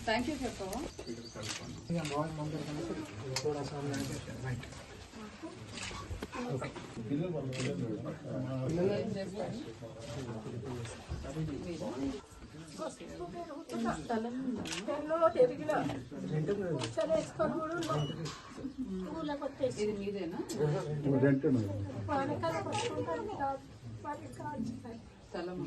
Thank you చెప్పవా ఇది మీదేనా స్థలం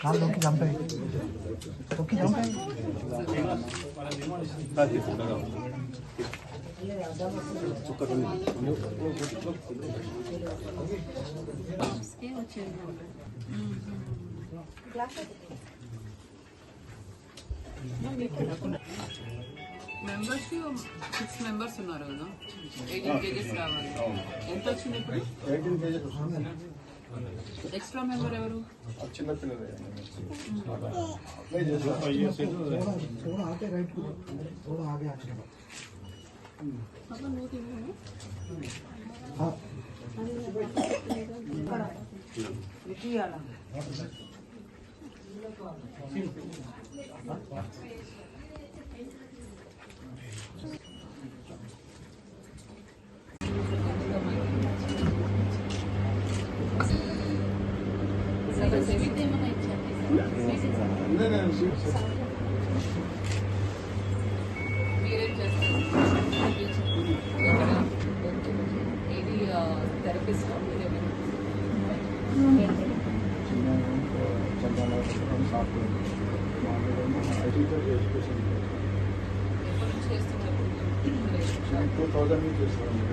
కాలు చంపాయి మెంబర్స్ 6 మెంబర్స్ ఉన్నారు కదా 18 కేజెస్ రావాలి ఎంత వచ్చింది ఇప్పుడు 18 కేజెస్ ఎక్స్ట్రా మెంబర్ ఎవరు చిన్న పిల్లలు మీరేం చేస్తారు ఇది థెరపిస్ట్ ఎప్పటి నుంచి చేస్తున్నారు 2000 నుంచి చేస్తాను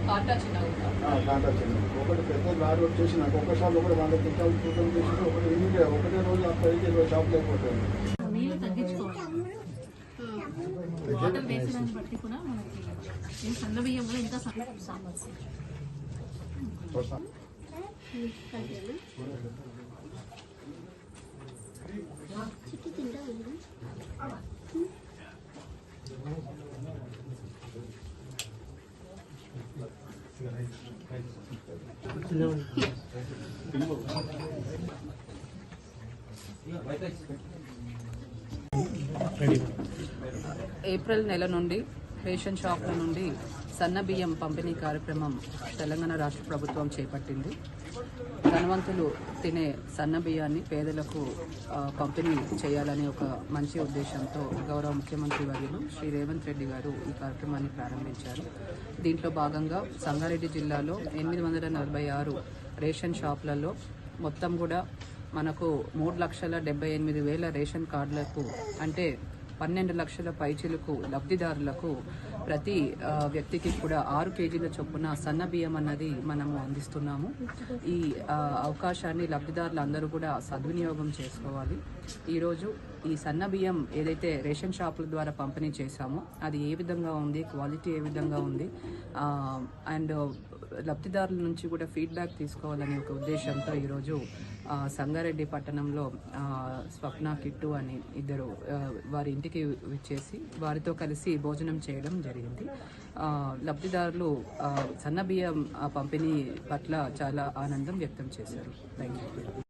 కాటా చిన్నగా ఒకటి పెద్ద లారీ వచ్చేసి నాకు ఒకసారి ఒకటి 100 క్వింటాలు తూకం చేసి ఒకటే రోజు 20 షాపులు అయిపోతాయి. నీళ్ళు తగ్గించుకోవాలి. వాటర్ వేసేదాన్ని బట్టి కూడా మనకి సన్న బియ్యం కూడా ఇంకా సామర్థ్యం ఏప్రిల్ నెల నుండి రేషన్ షాప్ల నుండి సన్న బియ్యం పంపిణీ కార్యక్రమం తెలంగాణ రాష్ట్ర ప్రభుత్వం చేపట్టింది. ధనవంతులు తినే సన్న బియ్యాన్ని పేదలకు పంపిణీ చేయాలనే ఒక మంచి ఉద్దేశంతో గౌరవ ముఖ్యమంత్రి వర్యులు శ్రీ రేవంత్ రెడ్డి గారు ఈ కార్యక్రమాన్ని ప్రారంభించారు. దీంట్లో భాగంగా సంగారెడ్డి జిల్లాలో 846 రేషన్ షాపులలో మొత్తం కూడా మనకు 3,78,000 రేషన్ కార్డులకు అంటే 12 లక్షల పైచిలకు లబ్ధిదారులకు ప్రతి వ్యక్తికి కూడా 6 కేజీల చొప్పున సన్న బియ్యం అన్నది మనము అందిస్తున్నాము. ఈ అవకాశాన్ని లబ్ధిదారులు అందరూ కూడా సద్వినియోగం చేసుకోవాలి. ఈరోజు ఈ సన్న బియ్యం ఏదైతే రేషన్ షాపుల ద్వారా పంపిణీ చేశామో అది ఏ విధంగా ఉంది, క్వాలిటీ ఏ విధంగా ఉంది అండ్ లబ్ధిదారుల నుంచి కూడా ఫీడ్బ్యాక్ తీసుకోవాలనే ఒక ఉద్దేశంతో ఈరోజు సంగారెడ్డి పట్టణంలో స్వప్న కిట్టు అని ఇద్దరు వారి ఇంటికి విచ్చేసి వారితో కలిసి భోజనం చేయడం జరిగింది. లబ్ధిదారులు సన్న బియ్యం పంపిణీ పట్ల చాలా ఆనందం వ్యక్తం చేశారు. Thank you.